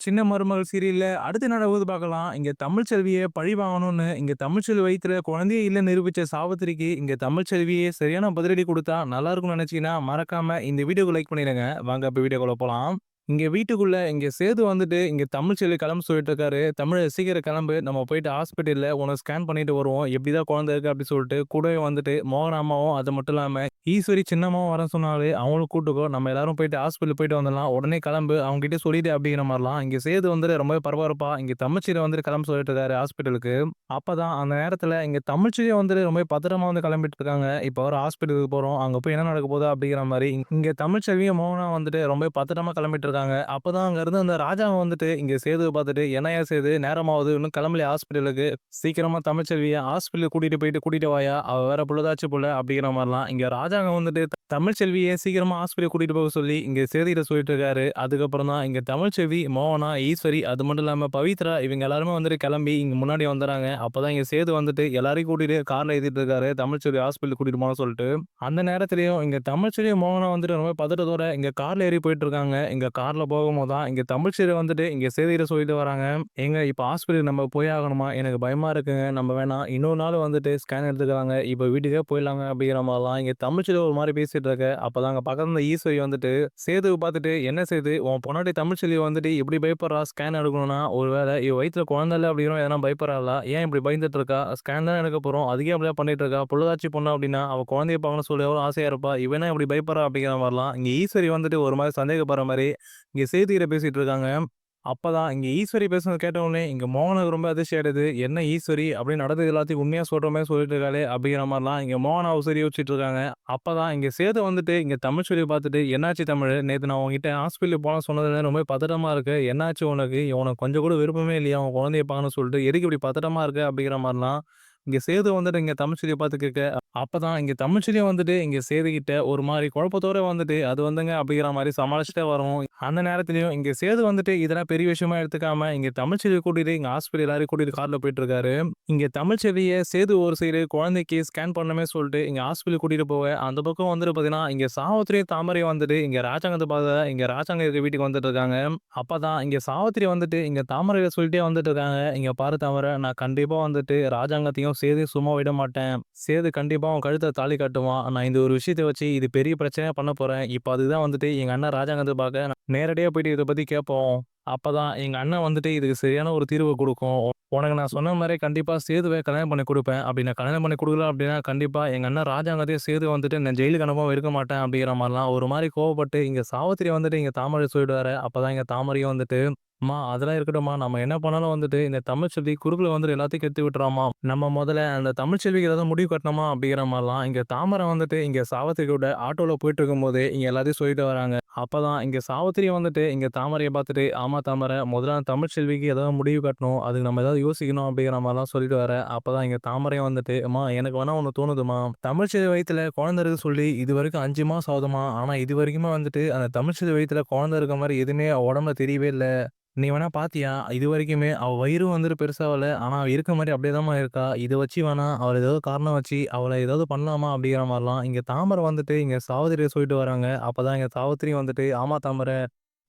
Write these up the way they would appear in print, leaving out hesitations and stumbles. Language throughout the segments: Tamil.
சின்ன மருமகள் சீரியல்ல அடுத்து என்ன நடக்குது பார்க்கலாம். இங்க தமிழ்ச்செல்விய பழி வாங்கணும்னு இங்க தமிழ்ச்செல்வி வயித்துல குழந்தையே இல்லன்னு நிரூபிச்ச சாவித்திரிக்கு இங்க தமிழ்ச்செல்வியே சரியான பதிலடி குடுத்தா நல்லா இருக்கும்னு நினைச்சீங்கன்னா, மறக்காம இந்த வீடியோக்கு லைக் பண்ணிடுங்க. வாங்க இப்ப வீடியோக்குள்ள போலாம். இங்க வீட்டுக்குள்ள இங்க சேது வந்துட்டு இங்க தமிழ்ச்செல்வி கிளம்ப சொல்லிட்டு இருக்காரு. "தமிழ் சீக்கிரம் கிளம்பு. நம்ம போயிட்டு ஹாஸ்பிட்டல்ல உனக்கு ஸ்கேன் பண்ணிட்டு வருவோம். எப்படிதான் குழந்தை இருக்கு" அப்படி சொல்லிட்டு கூடவே வந்துட்டு மோகன் அம்மாவும் அது மட்டும் இல்லாம ஈஸ்வரி சின்னம்மாவும் வர சொன்னாலே அவங்களும் கூட்டுக்கோ. நம்ம எல்லாரும் போயிட்டு ஹாஸ்பிட்டல் போயிட்டு வந்துடலாம். உடனே கிளம்பு. அவங்க கிட்ட சொல்லிட்டு அப்படிங்கிற மாரிலாம் இங்க சேது வந்துட்டு ரொம்பவே பரபரப்பா இங்க தமிழ்ச்செல்வி வந்துட்டு கிளம்ப சொல்லிட்டு இருக்காரு ஹாஸ்பிட்டலுக்கு. அப்பதான் அந்த நேரத்துல இங்க தமிழ்ச்செல்வி வந்துட்டு ரொம்பவே பத்திரமா வந்து கிளம்பிட்டு இருக்காங்க. இப்ப வர ஹாஸ்பிட்டலுக்கு போறோம். அங்க போய் என்ன நடக்க போகுது அப்படிங்கிற மாரி இங்க தமிழ்ச்செல்வியும் மோகனும் வந்துட்டு ரொம்ப பத்திரமா கிளம்பிட்டு இருக்காங்க. அப்பதான் அங்க இருந்து அந்த ராஜா வந்துட்டு இங்க சேதுவ பார்த்துட்டு, "என்னய்யா சேது நேரமாகுது. இன்னும் கிளம்பலையா ஹாஸ்பிட்டலுக்கு? சீக்கிரமா தமிழ்ச்செல்விய ஹாஸ்பிட்டலுக்கு கூட்டிட்டு வாயா. அவ வேற புள்ளதாச்சி புள்ள" அப்படிங்கிற மாரிலாம் இங்க ராஜாங்க வந்துட்டு தமிழ்ச்செல்விய சீக்கிரமா ஹாஸ்பிட்டல் கூட்டிட்டு போக சொல்லி இங்க சேதுகிட்ட சொல்லிட்டு இருக்காரு. அதுக்கப்புறம் தான் இங்க தமிழ்ச்செல்வி, மோகனா, ஈஸ்வரி அது மட்டும் இல்லாம பவித்ரா இவங்க எல்லாருமே வந்துட்டு கிளம்பி இங்க முன்னாடி வந்துர்றாங்க. அப்பதான் இங்க சேது வந்துட்டு எல்லாரையும் கூட்டிட்டு கார்ல ஏத்திட்டு இருக்காரு. தமிழ்ச்செல்வி ஹாஸ்பிட்டல் கூட்டிட்டு போன்னு சொல்லிட்டு. அந்த நேரத்திலயும் இங்க தமிழ்ச்செல்வி, மோகனா வந்துட்டு ரொம்ப பதட்டத்தோட இங்க கார்ல ஏறி போயிட்டு இருக்காங்க. இங்க கார்ல போகும்போது தான் இங்க தமிழ்ச்செல்வி வந்துட்டு இங்க சேதுகிட்ட சொல்லிட்டு வராங்க. "ஏங்க இப்ப ஹாஸ்பிட்டல் நம்ம போய் ஆகணுமா? எனக்கு பயமா இருக்குங்க. நம்ம வேணா இன்னொரு நாள் வந்துட்டு ஸ்கேன் எடுத்துக்கலாங்க. இப்ப வீட்டுக்கே போயிடலாங்க" அப்படிங்கிற மாரிலாம் இங்க தமிழ்ச்செல்வி ஒரு மாரி பேசிட்டு இருக்க. அப்பதான் அங்க பக்கத்துல இருந்த ஈஸ்வரி வந்துட்டு சேதுவ பார்த்துட்டு, "என்ன சேது உன் பொண்டாட்டி தமிழ்ச்செல்வி வந்துட்டு இப்படி பயப்படுறா ஸ்கேன் எடுக்கணும்னா? ஒருவேளை இவ வயித்துல குழந்தை இல்ல அப்படிங்கிற எதனா பயப்படுறாளா? ஏன் இப்படி பயந்துட்டு இருக்கா? ஸ்கேன் தானே எடுக்க போறோம். அதுக்கு ஏன் அப்படிலாம் பண்ணிட்டு இருக்கா? புள்ளதாச்சி பொண்ணு அப்படின்னா அவ குழந்தைய பார்க்கணும்னு சொல்லி எவ்வளோ ஆசையா இருப்பா. இவ என்ன இப்படி பயப்படுறா?" அப்படிங்கிற மாரிலாம் இங்க ஈஸ்வரி வந்துட்டு ஒரு மாரி சந்தேகப்படுற மாரி இங்க சேதுகிட்ட பேசிட்டு இருக்காங்க. அப்பதான் இங்க ஈஸ்வரி பேசுனத கேட்ட உடனே இங்க மோகனுக்கு ரொம்ப அதிர்ச்சி ஆயிடுது. "என்ன ஈஸ்வரி அப்படியே நடந்தது எல்லாத்தையும் உண்மையா சொல்ற மாரி சொல்லிட்டு இருக்காளே" அப்படிங்கிற மாரிலாம் இங்க மோகன் அவசரம் யோசிச்சுட்டு இருக்காங்க. அப்பதான் இங்க சேது வந்துட்டு இங்க தமிழ்ச்செல்விய பார்த்துட்டு, "என்னாச்சு தமிழ்? நேத்து நான் உன்கிட்ட ஹாஸ்பிட்டலுக்கு போலான்னு சொன்னதுல ரொம்ப பதட்டமா இருக்க. என்னாச்சு உனக்கு? உனக்கு கொஞ்சம் கூட விருப்பமே இல்லையா உன் குழந்தைய பார்க்கணும்னு சொல்லிட்டு? எதுக்கு இப்படி பதட்டமா இருக்க?" அப்படிங்கிற மாரிலாம் இங்க சேது வந்துட்டு இங்க தமிழ்ச்செல்விய பார்த்து கேட்க, அப்பதான் இங்க தமிழ்ச்செல்வி வந்துட்டு இங்க சேதுகிட்ட ஒரு மாரி குழப்பத்தோட வந்துட்டு, "அது வந்துங்க" அப்படிங்கிற மாரி சமாளிச்சுட்டே வரவும், அந்த நேரத்திலயும் இங்க சேது வந்துட்டு இதெல்லாம் பெரிய விஷயமா எடுத்துக்காம, இங்க தமிழ்ச்செல்விய கூட்டிட்டு இங்க ஹாஸ்பிட்டல் எல்லாரையும் கூட்டிட்டு கார்ல போயிட்டு இருக்காரு. இங்க தமிழ்ச்செல்விய சேது ஒரு சைடு குழந்தைக்கு ஸ்கேன் பண்ணணுமே சொல்லிட்டு இங்க ஹாஸ்பிட்டல் கூட்டிட்டு போக, அந்த பக்கம் வந்துட்டு பார்த்தீங்கன்னா, இங்க சாவித்திரியும் தாமரையும் வந்துட்டு இங்க ராஜாங்கத்த பார்க்க இங்க ராஜாங்க இருக்க வீட்டுக்கு வந்துட்டு இருக்காங்க. அப்பதான் இங்க சாவித்திரி வந்துட்டு இங்க தாமரைய சொல்லிட்டே வந்துட்டு இருக்காங்க. "இங்க பாரு தாமரை, நான் கண்டிப்பா வந்துட்டு ராஜாங்கத்தையும் சேதையும் சும்மா விட மாட்டேன். சேது கண்டிப்பா அவன் கழுத்துல தாலி கட்டுவான். நான் இந்த ஒரு விஷயத்த வச்சு இது பெரிய பிரச்சனையா பண்ண போறேன். இப்ப அதுதான் வந்துட்டு எங்க அண்ணன் ராஜாங்கத்த பார்க்க நேரடியா போயிட்டு இத பத்தி கேட்போம். அப்பதான் எங்க அண்ணன் வந்துட்டு இதுக்கு சரியான ஒரு தீர்வு குடுக்கும். உனக்கு நான் சொன்ன மாரி கண்டிப்பா சேதுவ கல்யாணம் பண்ணி குடுப்பேன். அப்படி நான் கல்யாணம் பண்ணி குடுக்கல அப்படின்னா, கண்டிப்பா எங்க அண்ணன் ராஜாங்கத்தையும் சேது வந்துட்டு நான் ஜெயிலுக்கு அனுப்பாம இருக்க மாட்டேன்" அப்படிங்கிற மாரிலாம் ஒரு மாரி கோவப்பட்டு இங்க சாவித்திரி வந்துட்டு இங்க தாமரை சொல்லிடுவாரு. அப்பதான் இங்க தாமரையும் வந்துட்டு, "அம்மா அதெல்லாம் இருக்கட்டும்மா. நம்ம என்ன பண்ணாலும் வந்துட்டு இந்த தமிழ்ச்செல்வி குறுக்குல வந்துட்டு எல்லாத்தையும் கெடுத்து விட்டுறாம்மா. நம்ம முதல்ல அந்த தமிழ்ச்செல்விக்கு ஏதாவது முடிவு கட்டணுமா?" அப்படிங்கிற மாரிலாம் இங்க தாமரை வந்துட்டு இங்க சாவித்திரி கூட ஆட்டோல போயிட்டு இருக்கும்போதே இங்க எல்லாத்தையும் சொல்லிட்டு வராங்க. அப்பதான் இங்க சாவித்திரி வந்துட்டு இங்க தாமரைய பார்த்துட்டு, "ஆமா தாமரை, முதல்ல அந்த தமிழ்ச்செல்விக்கு ஏதாவது முடிவு கட்டணும். அதுக்கு நம்ம ஏதாவது யோசிக்கணும்" அப்படிங்கிற மாரிலாம் சொல்லிட்டு வர, அப்பதான் இங்க தாமரையும் வந்துட்டு, "அம்மா எனக்கு வேணா ஒண்ணு தோணுதும்மா. தமிழ்ச்செல்வி வயித்துல குழந்தை இருக்கு சொல்லி இதுவரைக்கும் 5 மாசம் ஆகுதும்மா. ஆனா இதுவரைக்குமே வந்துட்டு அந்த தமிழ்ச்செல்வி வயித்துல குழந்தை இருக்க மாரி எதுவுமே அவ உடம்புல தெரியவே இல்ல. நீ வேணா பாத்தியா? இதுவரைக்குமே அவ வயிறும் வந்துட்டு பெருசாவல. ஆனா அவ இருக்க மாரி அப்படியே தாம்மா இருக்கா. இத வச்சு வேணா அவள ஏதாவது காரணம் வச்சு அவள ஏதாவது பண்ணலாமா?" அப்படிங்கிற மாரிலாம் இங்க தாமரை வந்துட்டு இங்க சாவித்திரிட்ட சொல்லிட்டு வராங்க. அப்பதான் இங்க சாவித்திரியும் வந்துட்டு, "ஆமா தாமரை,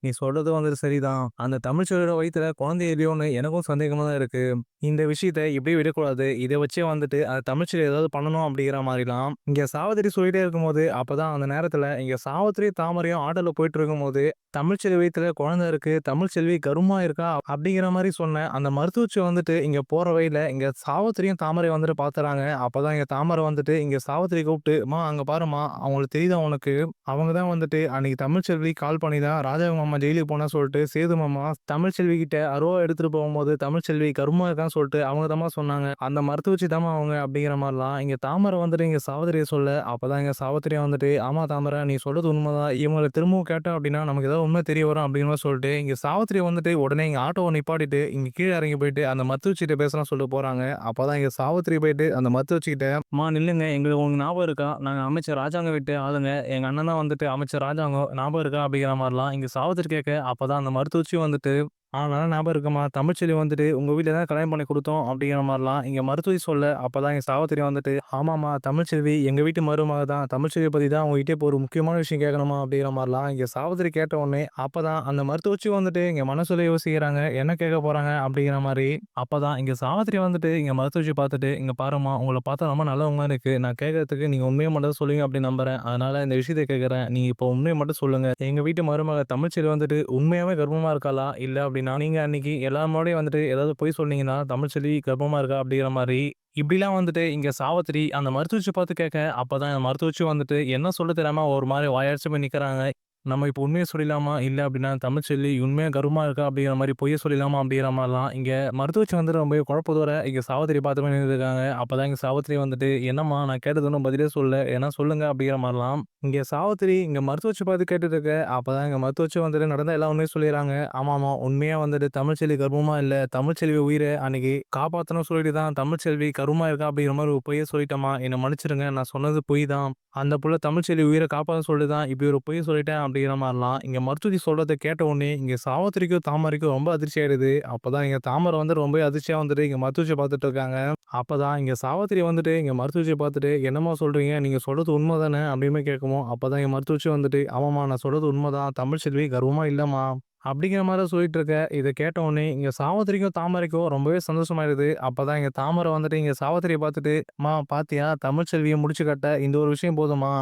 நீ சொல்றது வந்துட்டு சரிதான். அந்த தமிழ்ச்செல்வியோட வயித்துல குழந்தை இல்லையோன்னு எனக்கும் சந்தேகமா தான் இருக்கு. இந்த விஷயத்த இப்படியே விடக்கூடாது. இத வச்சே வந்துட்டு அந்த தமிழ்ச்செல்வி ஏதாவது பண்ணணும்" அப்படிங்கிற மாரிலாம் இங்க சாவித்திரி சொல்லிட்டே இருக்கும்போது, அப்பதான் அந்த நேரத்துல இங்க சாவித்திரி, தாமரையும் ஆட்டோல போயிட்டு இருக்கும்போது, "தமிழ்ச்செல்வி வயித்துல குழந்தை இருக்கு. தமிழ்ச்செல்வி கருவுமா இருக்கா" அப்படிங்கிற மாரி சொன்ன அந்த மருத்துவச்சி வந்துட்டு இங்க போற வழியில இங்க சாவித்திரியும், தாமரையும் வந்துட்டு பாத்துறாங்க. அப்பதான் இங்க தாமரை வந்துட்டு இங்க சாவித்திரிய கூப்பிட்டு, "அம்மா அங்க பாரும்மா. அவங்களுக்கு தெரியுதா உனக்கு? அவங்க தான் வந்துட்டு அன்னைக்கு தமிழ்ச்செல்வி கால் பண்ணி தான் ராஜா மாமா ஜெயிலுக்கு போனா சொல்லிட்டு சேது மாமா தமிழ்ச்செல்வி கிட்ட அருவா எடுத்துட்டு போகும்போது தமிழ்ச்செல்வி கருமா இருக்கான்னு சொல்லிட்டு அவங்க தாம்மா சொன்னாங்க. அந்த மருத்துவச்சி தாம்மா அவங்க" அப்படிங்கிற மாரிலாம் இங்க தாமரை வந்துட்டு இங்க சாவித்திரிய சொல்ல, அப்பதான் இங்க சாவித்திரியா வந்துட்டு, "ஆமா தாமரை, நீ சொல்றது உண்மைதான். இவங்கள திரும்பவும் கேட்டோம் அப்படின்னா நமக்கு ஏதாவது உண்மை தெரிய வரும்" அப்படிங்கிற மாரி சொல்லிட்டு இங்க சாவித்திரி வந்துட்டு உடனே இங்க ஆட்டோவ நிப்பாட்டிட்டு இங்க கீழ இறங்கி போயிட்டு அந்த மருத்துவச்சிட்ட பேசலாம்னு சொல்லிட்டு போறாங்க. அப்பதான் இங்க சாவித்திரி போயிட்டு அந்த மருத்துவச்சிகிட்ட, "அம்மா நில்லுங்க. எங்களுக்கு உங்களுக்கு ஞாபகம் இருக்கா? நாங்க அமைச்சர் ராஜாங்க வீட்டு ஆளுங்க. எங்க அண்ணன் தான் வந்துட்டு அமைச்சர் ராஜாங்கம். ஞாபகம் இருக்கா?" அப்படிங்கிற மாரிலாம் இங்க சாவித்திரி கேட்க, அப்பதான் அந்த மருத்துவச்சியும் வந்துட்டு, நல்லா ஞாபகம் இருக்குமா? தமிழ்ச்செல்வி வந்துட்டு, "உங்க வீட்ல தான் கல்யாணம் பண்ணி குடுத்தோம்." அப்படிங்கிற மாரிலாம் இங்க மருத்துவரி சொல்ல, அப்பதான் எங்க சாவித்திரி வந்துட்டு, "ஆமாம்மா, தமிழ்ச்செல்வி எங்க வீட்டு மருமக தான். தமிழ்ச்செல்விய பத்தி தான் உங்ககிட்ட இப்போ ஒரு முக்கியமான விஷயம் கேட்கணுமா." அப்படிங்கிற மாரிலாம் இங்க சாவித்திரி கேட்ட உடனே, அப்பதான் அந்த மருத்துவச்சி வந்துட்டு இங்க மனசுல யோசிக்கிறாங்க. என்ன கேட்க போறாங்க அப்படிங்கிற மாரி. அப்பதான் இங்க சாவித்திரி வந்துட்டு இங்க மருத்துவச்சிய பார்த்துட்டு, "இங்க பாரும்மா, உங்கள பார்த்தா ரொம்ப நல்லவங்க மாரி இருக்கு. நான் கேட்கறதுக்கு நீங்க உண்மைய மட்டும் தான் சொல்லுவீங்க அப்படின்னு நம்புறேன். அதனால இந்த விஷயத்த கேட்கறேன். நீங்க இப்போ உண்மைய மட்டும் சொல்லுங்க. எங்க வீட்டு மருமக தமிழ்ச்செல்வி வந்துட்டு உண்மையாவே கர்ப்பமா இருக்காளா? இல்ல அப்படின்னா, நீங்க அன்னைக்கு எல்லார் முன்னாடியும் வந்துட்டு ஏதாவது பொய் சொன்னீங்கன்னா, தமிழ்ச்செல்வி கர்ப்பமா இருக்கா அப்படிங்கிற மாரி, இப்படிலாம் வந்துட்டு இங்க சாவித்திரி அந்த மருத்துவச்சிய பார்த்து கேட்க, அப்பதான் அந்த மருத்துவச்சி வந்துட்டு என்ன சொல்ல தெரியாம ஒரு மாரி வாயடைச்சு போய் நிக்கிறாங்க. நம்ம இப்போ உண்மைய சொல்லிடலாமா? இல்ல அப்படின்னா தமிழ்ச்செல்வி உண்மையா கர்ப்பமா இருக்கா அப்படிங்கிற மாரி பொய்ய சொல்லிடலாமா? அப்படிங்கிற மாரிலாம் இங்க மருத்துவச்சி வந்து ரொம்பவே குழப்பத்தோட இங்க சாவித்திரிய பார்த்து போய் நின்னுட்டுருக்காங்க. அப்பதான் இங்க சாவித்திரி வந்துட்டு, "என்னம்மா நான் கேட்டது ஒண்ணும் பதிலே சொல்லல. எதனா சொல்லுங்க." அப்படிங்கிற மாரிலாம் இங்க சாவித்திரி இங்க மருத்துவச்சி பார்த்து கேட்டுட்டு இருக்க, அப்பதான் இங்க மருத்துவச்சி வந்துட்டு நடந்த எல்லா உண்மையும் சொல்லிர்றாங்க. ஆமாமா, உண்மையா வந்துட்டு தமிழ்ச்செல்வி கர்ப்பமா இல்ல. தமிழ்ச்செல்வி உயிர அன்னைக்கு காப்பாத்தணும்னு சொல்லிட்டு தான் தமிழ்ச்செல்வி கருமா இருக்கா அப்படிங்கிற மாரி ஒரு பொய்ய சொல்லிட்டேன்ம்மா. என்ன மன்னிச்சுருங்க. நான் சொன்னது பொய் தான். அந்த புள்ள தமிழ்ச்செல்வி உயிர காப்பாத்த சொல்லிட்டு தான் இப்படி ஒரு பொய் சொல்லிட்டேன் அப்படிங்கிற மாரிலாம் இங்க மருத்துவச்சி சொல்றத கேட்ட உடனே இங்க சாவித்திரிக்கும், தாமரைக்கும் ரொம்ப அதிர்ச்சி ஆயிடுது. அப்பதான் இங்க தாமரை வந்து ரொம்பவே அதிர்ச்சியா வந்துட்டு இங்க மருத்துவச்சிய பார்த்துட்டு இருக்காங்க. அப்பதான் இங்க சாவித்திரி வந்துட்டு இங்க மருத்துவச்சிய பார்த்துட்டு, "என்னம்மா சொல்றீங்க? நீங்க சொல்றது உண்ம தானே?" அப்படின்னு கேட்கவும், அப்பதான் என் மருத்துவச்சி வந்துட்டு, "ஆமாம்மா, நான் சொல்றது உண்மதான். தமிழ்ச்செல்வி கர்ப்பமா இல்லம்மா." அப்படிங்கிற மாரி தான் சொல்லிட்டு இருக்க. இத கேட்ட உடனே இங்க சாவித்திரிக்கும், தாமரைக்கும் ரொம்பவே சந்தோஷமாயிடுது. அப்பதான் இங்க தாமரை வந்துட்டு இங்க சாவித்திரிய பார்த்துட்டு, "அம்மா பாத்தியா? தமிழ்ச்செல்விய முடிச்சு கட்ட இந்த ஒரு விஷயம் போதுமா?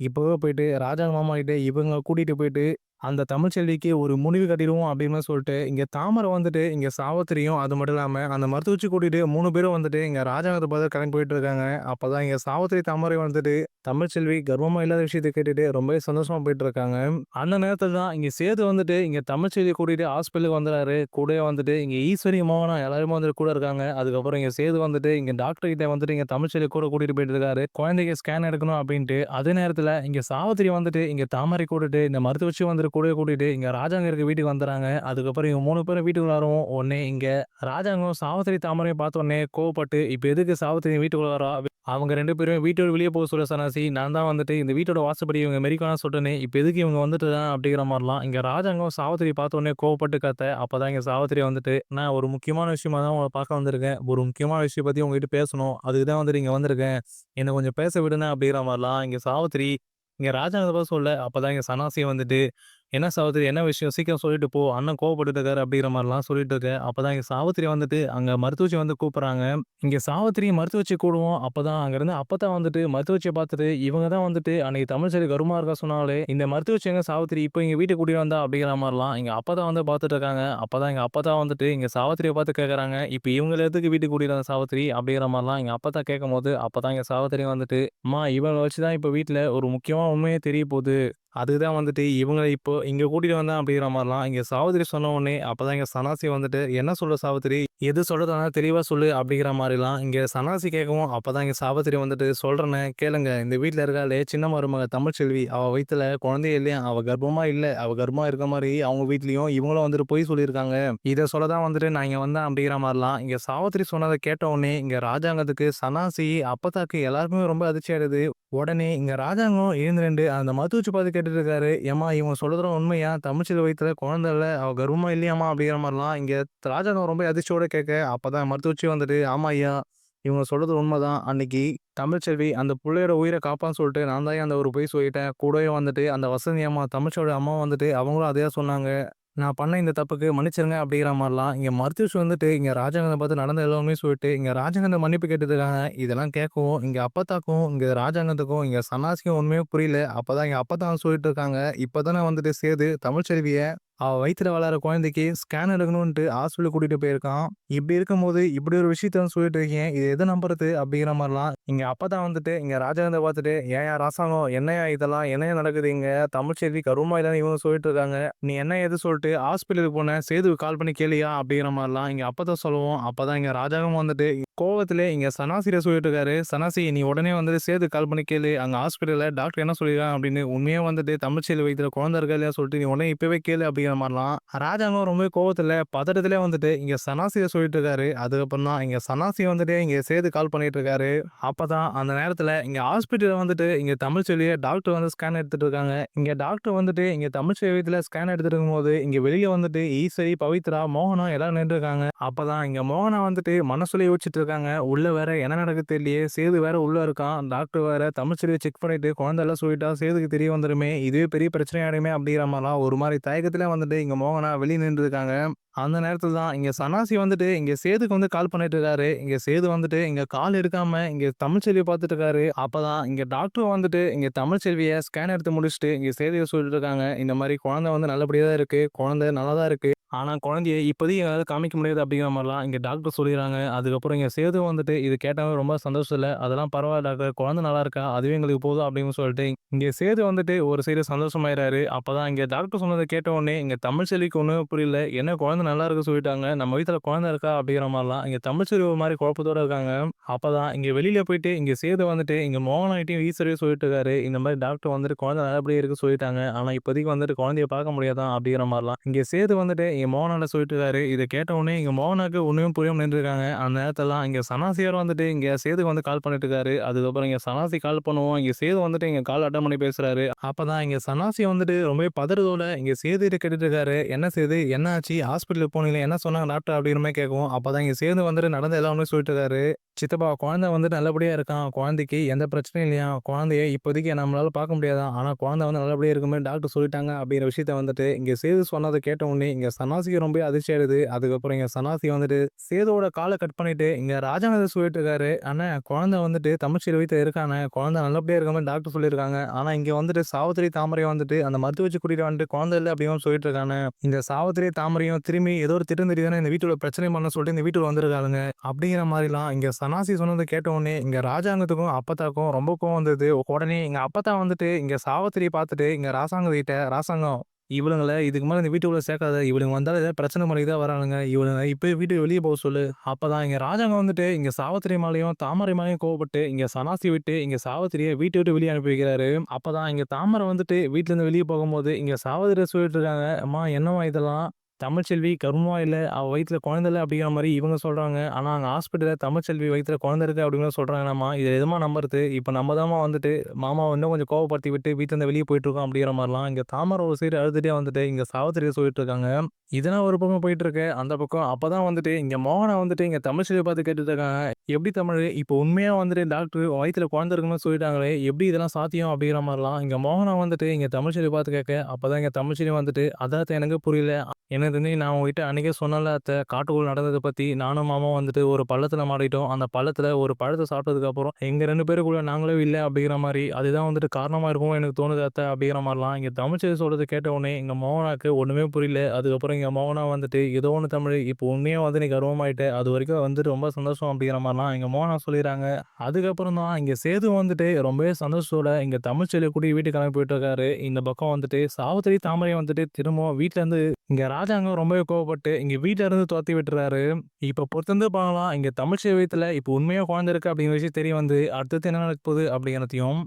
இப்பவே போயிட்டு ராஜாங்க மாமா கிட்ட இவங்க கூட்டிட்டு போயிட்டு அந்த தமிழ்ச்செல்விக்கு ஒரு முடிவு கட்டிருவோம்." அப்படின்னு சொல்லிட்டு, இங்க தாமரை வந்துட்டு இங்க சாவித்திரியும், அது மட்டும் இல்லாம அந்த மருத்துவச்சி கூட்டிட்டு 3 பேரும் வந்துட்டு இங்க ராஜாங்கத்த பார்த்து கிளம்பி போயிட்டு இருக்காங்க. அப்பதான் இங்க சாவித்திரி, தாமரை வந்துட்டு தமிழ்ச்செல்வி கர்ப்பமா இல்லாத விஷயத்த கேட்டுட்டு ரொம்பவே சந்தோஷமா போயிட்டு இருக்காங்க. அந்த நேரத்துல தான் இங்க சேது வந்துட்டு இங்க தமிழ்ச்செல்விய கூட்டிட்டு ஹாஸ்பிட்டலுக்கு வந்துறாரு. கூடவே வந்துட்டு இங்க ஈஸ்வரி, மோகனா எல்லாருமே வந்துட்டு கூட இருக்காங்க. அதுக்கப்புறம் இங்க சேது வந்துட்டு இங்க டாக்டர் கிட்ட வந்துட்டு இங்க தமிழ்ச்செல்விய கூட கூட்டிட்டு போயிட்டு இருக்காரு. குழந்தைக்கு ஸ்கேன் எடுக்கணும் அப்படின்ட்டு. அதே நேரத்துல இங்க சாவித்திரி வந்துட்டு இங்க தாமரை கூட்டிட்டு இந்த மருத்துவச்சி வந்துட்டு கூடவே கூட்டிட்டு இங்க ராஜாங்க இருக்க வீட்டுக்கு வந்துறாங்க. அதுக்கப்புறம் இவங்க 3 பேரும் வீட்டுக்குள்ள வரவும், உடனே இங்க ராஜாங்கம் சாவித்திரி, தாமரையும் பார்த்த உடனே கோவப்பட்டு, "இப்ப எதுக்கு சாவித்திரி வீட்டுக்குள்ள வரா? அவங்க 2 பேரும் வீட்ட விட்டு வெளிய போக சொல்ல சன்னாசி. நான் தான் வந்துட்டு இந்த வீட்டோட வாசப்படி இவங்க மிதிக்க வேணாம்னு சொல்ட்டேனே. இப்ப எதுக்கு இவங்க வந்துட்டு அப்படிங்கிற மாரிலாம் இங்க ராஜாங்கம் சாவித்திரி பார்த்த உடனே கோவப்பட்டு கத்த, அப்பதான் இங்க சாவித்திரி வந்துட்டு, "நான் ஒரு முக்கியமான விஷயமா தான் உங்கள பார்க்க வந்திருக்கேன். ஒரு முக்கியமான விஷயம் பத்தி உங்ககிட்ட பேசணும். அதுக்கு தான் வந்துட்டு இங்க வந்திருக்கேன். என்ன கொஞ்சம் பேச விடுங்க." அப்படிங்கிற மாரிலாம் இங்க சாவித்திரி இங்க ராஜாங்கத்த பார்த்து சொல்ல, அப்பதான் இங்க சன்னாசி வந்துட்டு, "என்ன சாவித்திரி, என்ன விஷயம்? சீக்கிரம் சொல்லிட்டு போ. அண்ணன் கோவப்பட்டுட்டு இருக்காரு." அப்படிங்கிற மாரிலாம் சொல்லிட்டு இருக்க. அப்பதான் இங்க சாவித்திரி வந்துட்டு அங்க மருத்துவச்சி வந்து கூப்பிடுறாங்க. இங்க சாவித்திரி மருத்துவச்சிய கூடவும், அப்பதான் அங்கருந்து அப்பத்தா வந்துட்டு மருத்துவச்சிய பார்த்துட்டு, "இவங்க தான் வந்துட்டு அன்னைக்கு தமிழ்ச்செல்வி கருமா இருக்கா சொன்னாங்களே, இந்த மருத்துவச்சி எங்க சாவித்திரி? இப்ப எங்க வீட்டுக்கு கூட்டிட்டு வந்தா?" அப்படிங்கிற மாரிலாம் எங்க அப்பத்தா வந்து பார்த்துட்டு இருக்காங்க. அப்பதான் எங்க அப்பத்தா வந்துட்டு இங்க சாவித்திரிய பார்த்து கேட்கறாங்க, "இப்ப இவங்கள எதுக்கு வீட்டுக்கு கூட்டிட்டு வந்த சாவித்திரி?" அப்படிங்கிற மாரிலாம் எங்க அப்பத்தா கேட்கும்போது, அப்பதான் எங்க சாவித்திரி வந்துட்டு, "அம்மா, இவங்கள வச்சு தான் இப்ப வீட்ல ஒரு முக்கியமான உண்மையே தெரிய போது. அதுக்கு தான் வந்துட்டு இவங்கள இப்போ இங்க கூட்டிட்டு வந்தேன்." அப்படிங்கிற மாரிலாம் இங்க சாவித்திரி சொன்ன உடனே, அப்பதான் இங்க சன்னாசி வந்துட்டு, "என்ன சொல்ற சாவித்திரி? எது சொல்றதா இருந்தாலும் தெளிவா சொல்லு." அப்படிங்கிற மாரிலாம் இங்க சன்னாசி கேட்கவும், அப்பதான் இங்க சாவித்திரி வந்துட்டு, "சொல்றேனே கேளுங்க. இந்த வீட்ல இருக்காளே சின்ன மருமக தமிழ்ச்செல்வி, அவ வயித்துல குழந்தையே இல்லையாம். அவ கர்ப்பமா இல்ல. அவ கர்ப்பமா இருக்க மாரி அவங்க வீட்லயும் இவங்களும் வந்துட்டு பொய் சொல்லியிருக்காங்க. இத சொல்ல தான் வந்துட்டு நான் இங்க வந்தேன்." அப்படிங்கிற மாரிலாம் இங்க சாவித்திரி சொன்னத கேட்ட உடனே, இங்க ராஜாங்கத்துக்கு, சன்னாசி, அப்பத்தாக்கு எல்லாருக்குமே ரொம்ப அதிர்ச்சி ஆயிடுது. உடனே இங்க ராஜாங்கம் எழுந்து அந்த மருத்துவச்சி பார்த்து கேட்டுட்டு இருக்காரு. "ஏம்மா, இவங்க சொல்றதெல்லாம் உண்மையா? தமிழ்ச்செல்வி வயித்துல குழந்தை இல்ல. அவ கர்ப்பமா இல்லையாம்மா?" அப்படிங்கிற மாரிலாம் இங்க ராஜாங்கம் ரொம்ப அதிர்ச்சியோட கேட்க, அப்பதான் மருத்துவச்சி வந்துட்டு, "ஆமா ஐயா, இவங்க சொல்றது உண்மதான். அன்னைக்கு தமிழ்ச்செல்வி அந்த புள்ளையோட உயிர காப்பான்னு சொல்லிட்டு நான் தான்யா அந்த ஒரு பொய் சொல்லிட்டேன். கூடவே வந்துட்டு அந்த வசந்தி அம்மா, தமிழ்ச்செல்வியோட அம்மா வந்துட்டு அவங்களும் அதே தான் சொன்னாங்க. நான் பண்ண இந்த தப்புக்கு மன்னிச்சிருங்க." அப்படிங்கிற மாரிலாம் இங்க மருத்துவச்சி வந்துட்டு இங்க ராஜாங்கத்த பார்த்து நடந்த எல்லா உண்மையும் சொல்லிட்டு, இங்க ராஜாங்கத்த மன்னிப்பு கேட்டுட்டு இருக்காங்க. இதெல்லாம் கேட்கவும், இங்க அப்பத்தாக்கும், இங்க ராஜாங்கத்துக்கும், இங்க சன்னாசிக்கும் ஒண்ணுமே புரியல. அப்பதான் எங்க அப்பத்தா வந்து சொல்லிட்டு இருக்காங்க, "இப்பதானே வந்துட்டு சேது தமிழ்ச்செல்விய அவ வயித்துல வளர்ற குழந்தைக்கு ஸ்கேன் எடுக்கணுன்ட்டு ஹாஸ்பிட்டல் கூட்டிட்டு போயிருக்கான். இப்படி இருக்கும்போது, இப்படி ஒரு விஷயத்த வந்து சொல்லிட்டு இருக்கீங்க. இத எத நம்புறது?" அப்படிங்கிற மாரிலாம் இங்க அப்பதான் வந்துட்டு இங்க ராஜாங்கத்த பார்த்துட்டு, "ஏன்யா ராசாங்கம், என்னய்யா இதெல்லாம்? என்னய்யா நடக்குது இங்க? தமிழ்ச்செல்வி கருவுமா இல்லன்னு இவங்க சொல்லிட்டு இருக்காங்க. நீ என்ன ஏது சொல்லிட்டு ஹாஸ்பிட்டலுக்கு போன, சேதுவுக்கு கால் பண்ணி கேளியா?" அப்படிங்கிற மாரிலாம் இங்க அப்பதான் சொல்லவும், அப்பதான் இங்க ராஜாங்கம் வந்துட்டு கோவத்திலே இங்க சனாசிட்ட சொல்லிட்டு இருக்காரு. "சனாசி நீ உடனே வந்துட்டு சேதுக்கு கால் பண்ணி கேளு. அங்க ஹாஸ்பிட்டல்ல டாக்டர் என்ன சொல்லியிருக்காங்க அப்படின்னு. உண்மையா வந்துட்டு தமிழ்ச்செல்வி வயித்துல குழந்தை இருக்கா இல்லையா சொல்லிட்டு நீ உடனே இப்பவே கேளு" அப்படிங்கிற மாரிலாம் ராஜாங்கம் ரொம்பவே கோவத்துல, பதட்டத்திலே வந்துட்டு இங்க சனாசிட்ட சொல்லிட்டு இருக்காரு. அதுக்கப்புறம் தான் இங்க சனாசி வந்துட்டு இங்க சேதுக்கு கால் பண்ணிட்டு இருக்காரு. அப்பதான் அந்த நேரத்துல இங்க ஹாஸ்பிட்டல்ல வந்துட்டு இங்க தமிழ்ச்செல்விய டாக்டர் வந்து ஸ்கேன் எடுத்துட்டு இருக்காங்க. இங்க டாக்டர் வந்துட்டு இங்க தமிழ்ச்செல்வி வயித்துல ஸ்கேன் எடுத்துட்டு இருக்கும்போது, இங்க வெளிய வந்துட்டு ஈஸ்வரி, பவித்ரா, மோகனா எல்லாரும் நின்னுட்டுருக்காங்க. அப்பதான் இங்க மோகனா வந்துட்டு மனசுல யோசிச்சுட்டு இருக்காங்க. உள்ள வேற என்ன நடக்குது தெரியலையே! சேது வேற உள்ள இருக்கான். டாக்டர் வேற தமிழ்ச்செல்விய செக் பண்ணிட்டு குழந்தை எல்லாம் சொல்லிட்டா சேதுக்கு தெரிய வந்துருமே! இதுவே பெரிய பிரச்சனை ஆயிடுமே! அப்படிங்கிற மாரிலாம் ஒரு மாரி தயக்கத்திலே வந்துட்டு இங்க மோகனா வெளிய நின்னுட்டுருக்காங்க. அந்த நேரத்துல தான் இங்க சனாசி வந்துட்டு இங்க சேதுக்கு வந்து கால் பண்ணிட்டு இருக்காரு. இங்க சேது வந்துட்டு இங்க கால் எடுக்காம இங்க தமிழ்ச்செல்விய பார்த்துட்டு இருக்காரு. அப்பதான் இங்க டாக்டர் வந்துட்டு இங்க தமிழ்ச்செல்விய ஸ்கேன் எடுத்து முடிச்சுட்டு இங்க சேதுகிட்ட சொல்லிட்டு இருக்காங்க. இந்த மாரி குழந்தை வந்து நல்லபடியா தான் இருக்கு. குழந்தை நல்லா தான் இருக்கு. ஆனா குழந்தைய இப்போதைக்கு எங்களால காமிக்க முடியாது அப்படிங்கிற மாரிலாம் இங்க டாக்டர் சொல்லிர்றாங்க. அதுக்கப்புறம் இங்க சேது வந்துட்டு இது கேட்டவன் ரொம்ப சந்தோஷத்துல, "அதெல்லாம் பரவால்ல டாக்டர். குழந்தை நல்லா இருக்கா? அதுவே எங்களுக்கு போதும்" அப்படின்னு சொல்லிட்டு இங்க சேது வந்துட்டு ஒரு சைடு சந்தோஷமாயிறாரு. அப்பதான் இங்க டாக்டர் சொன்னத கேட்ட உடனே இங்க தமிழ்ச்செல்விக்கு ஒண்ணுமே புரியல. என்ன குழந்தை நல்லா இருக்கு சொல்லிட்டாங்க. நம்ம வயித்துல குழந்தை இருக்கா? அப்படிங்கிற மாரிலாம் இங்க தமிழ்ச்செல்வி ஒரு மாரி குழப்பத்தோட இருக்காங்க. அப்பதான் இங்க வெளியில போயிட்டு இங்க சேது வந்துட்டு இங்க மோகனாகிட்டயும் ஈஸ்வரியும் சொல்லிட்டு இருக்காரு. இந்த மாரி டாக்டர் வந்துட்டு குழந்தை நல்லபடியா இருக்கு சொல்லிட்டாங்க. ஆனா இப்போதைக்கு வந்துட்டு குழந்தைய பார்க்க முடியாதாம் அப்படிங்கிற மாரிலாம் இங்க சேது வந்துட்டு இங்க மோகனாட்ட சொல்லிட்டு இருக்காரு. இத கேட்ட உடனே இங்க மோகனாக்கு ஒண்ணுமே புரியாம நின்னுருக்காங்க. அந்த நேரத்துலலாம் இங்க சனாசியார் வந்துட்டு இங்க சேதுக்கு வந்து கால் பண்ணிட்டு இருக்காரு. அதுக்கப்புறம் இங்க சனாசி கால் பண்ணவும் இங்க சேது வந்துட்டு இங்க கால் அட்டெண்ட் பண்ணி பேசுறாரு. அப்பதான் இங்க சனாசி வந்துட்டு ரொம்பவே பதறுதோட இங்க சேதுகிட்ட கேட்டுட்டு இருக்காரு. "என்ன சேது? என்ன ஆச்சு? ஹாஸ்பிட்டலுக்கு போனீங்களே என்ன சொன்னாங்க டாக்டர்?" அப்படிங்கிற மாரி கேட்கவும், அப்பதான் இங்க சேது வந்துட்டு நடந்த எல்லா உண்மையும் சொல்லிட்டு இருக்காரு. "சித்தப்பா குழந்தை வந்துட்டு நல்லபடியா இருக்கான். குழந்தைக்கு எந்த பிரச்சனையும் இல்லையாம். குழந்தைய இப்போதைக்கு நம்மளால பார்க்க முடியாதாம். ஆனா குழந்தை வந்து நல்லபடியா இருக்குற மாரி டாக்டர் சொல்லிட்டாங்க" அப்படிங்கிற விஷயத்த வந்துட்டு இங்க சேது சொன்னத கேட்ட உடனே இங்க சனாசிக்கு ரொம்பவே அதிர்ச்சி ஆயிடுது. அதுக்கப்புறம் இங்க சனாசி வந்துட்டு சேதுவோட கால கட் பண்ணிட்டு இங்க ராஜாங்க சொல்லிட்டு இருக்காரு. "அண்ணே குழந்தை வந்துட்டு தமிழ்ச்செல்வி வயித்துல இருக்காண்ணே. குழந்தை நல்லபடியா இருக்க மாரி டாக்டர் சொல்லியிருக்காங்க. ஆனா இங்க வந்துட்டு சாவித்திரி, தாமரைய வந்துட்டு அந்த மருத்துவ வச்சு கூட்டிட்டு வந்துட்டு குழந்தை இல்ல அப்படின்னு சொல்லிட்டு இருக்கானே. இந்த சாவித்திரி, தாமரையும் திரும்பி ஏதோ ஒரு திட்டம் தீட்டி தானே இந்த வீட்டுக்குள்ள பிரச்சனை பண்ண சொல்லிட்டு இந்த வீட்டுக்குள்ள வந்திருக்காளுங்க." அப்படிங்கிற மாரிலாம் இங்க சனாசி சொன்னத கேட்ட உடனே இங்க ராஜாங்கத்துக்கும், அப்பத்தாக்கும் ரொம்ப கோவம் வந்தது. உடனே எங்க அப்பத்தா வந்துட்டு இங்க சாவித்திரிய பார்த்துட்டு இங்க ராசாங்கத்துக்கிட்ட, "ராசாங்கம் இவளுங்கள இதுக்கு மேல இந்த வீட்டுக்குள்ள சேர்க்காத. இவளுங்க வந்தாலும் ஏதாவது பிரச்சனை பண்ணிட்டு தான் வரானுங்க. இவளுங்க இப்பயே வீட்டுக்கு வெளிய போக சொல்லு." அப்பதான் இங்க ராஜாங்கம் வந்துட்டு இங்க சாவித்திரி மேலயும், தாமரை மேலயும் கோவப்பட்டு இங்க சனாசி விட்டு இங்க சாவித்திரிய வீட்ட விட்டு வெளிய அனுப்பி வைக்கிறாரு. அப்பதான் இங்க தாமரை வந்துட்டு வீட்ல இருந்து வெளிய போகும்போது இங்க சாவித்திரி சொல்லிட்டு இருக்காங்க. "அம்மா என்னம்மா இதெல்லாம்? தமிழ்ச்செல்வி கர்ப்பமா இல்ல. அவ வயித்துல குழந்தை இல்ல." அப்படிங்கிற மாரி இவங்க சொல்றாங்க. ஆனா அங்க ஹாஸ்பிட்டல்ல தமிழ்ச்செல்வி வயித்துல குழந்தை இருக்கு அப்படின்னு சொல்றாங்களாம்மா. இத எதும்மா நம்புறது? இப்ப நம்ம தாம்மா வந்துட்டு மாமாவ இன்னும் கொஞ்சம் கோவப்படுத்தி விட்டு வீட்ல இருந்து வெளிய போயிட்டு இருக்கோம் அப்படிங்கிற மாரிலாம் இங்க தாமரை ஒரு சைடு அழுதுட்டே வந்துட்டு இங்க சாவித்திரிட்ட சொல்லிட்டு இருக்காங்க. இதெல்லாம் ஒரு பக்கம் போயிட்டு இருக்கு. அந்த பக்கம் அப்பதான் வந்துட்டு இங்க மோகனா வந்துட்டு இங்க தமிழ்ச்செல்விய பார்த்து கேட்டுட்டு இருக்காங்க. "எப்படி தமிழ்? இப்போ உண்மையா வந்துட்டு டாக்டர் உன் வயித்துல குழந்தை இருக்குன்னு சொல்லிட்டாங்களே! எப்படி இதெல்லாம் சாத்தியம்?" அப்படிங்கிற மாரிலாம் இங்க மோகனா வந்துட்டு இங்க தமிழ்ச்செல்விய பார்த்து கேட்க, அப்பதான் இங்க தமிழ்ச்செல்வி வந்துட்டு, "அதான் அத்த எனக்கு புரியல. எனக்கு தெரிஞ்சு நான் உங்ககிட்ட அன்னைக்கே சொன்னேன்ல அத்த, காட்டுக்குள்ள நடந்தத பத்தி. நானும் மாமாவும் வந்துட்டு ஒரு பள்ளத்துல மாட்டிக்கிட்டோம். அந்த பள்ளத்துல ஒரு பழத்த சாப்பிட்டதுக்கு அப்புறம் எங்க 2 பேருக்குள்ள நாங்களே இல்ல அப்படிங்கிற மாரி, அதுதான் வந்துட்டு காரணமா இருக்கும்னு எனக்கு தோணுது அத்த." அப்படிங்கிற மாரிலாம் இங்க தமிழ்ச்செல்வி சொல்றத கேட்ட உடனே இங்க மோகனாக்கு ஒண்ணுமே புரியல. அதுக்கப்புறம் இங்க மோகனா வந்துட்டு, "ஏதோ ஒண்ணு தமிழ். இப்போ உண்மையா வந்து நீ கர்வமாயிட்ட. அதுவரைக்கும் வந்துட்டு ரொம்ப சந்தோஷம்." அப்படிங்கிற மாரிலாம் இங்க மோகனா சொல்லிர்றாங்க. அதுக்கப்புறம் தான் இங்க சேது வந்துட்டு ரொம்பவே சந்தோஷத்தோட இங்க தமிழ்ச்செல்விய கூட்டிட்டு வீட்டுக்கு கிளம்பி போயிட்டு இருக்காரு. இந்த பக்கம் வந்துட்டு சாவித்திரி, தாமரை வந்துட்டு திரும்பவும் வீட்ல இருந்து இங்க ராஜாங்கம் ரொம்பவே கோவப்பட்டு இங்க வீட்ல இருந்து தொரத்தி விட்டுறாரு. இப்ப பொறுத்திருந்து பார்க்கலாம். இங்க தமிழ்ச்செல்வி வயித்துல இப்போ உண்மையா குழந்தை இருக்கு அப்படிங்கிற விஷயம் தெரிய வந்து அடுத்தடுத்து என்ன நடக்க போகுது அப்படிங்கிறதையும்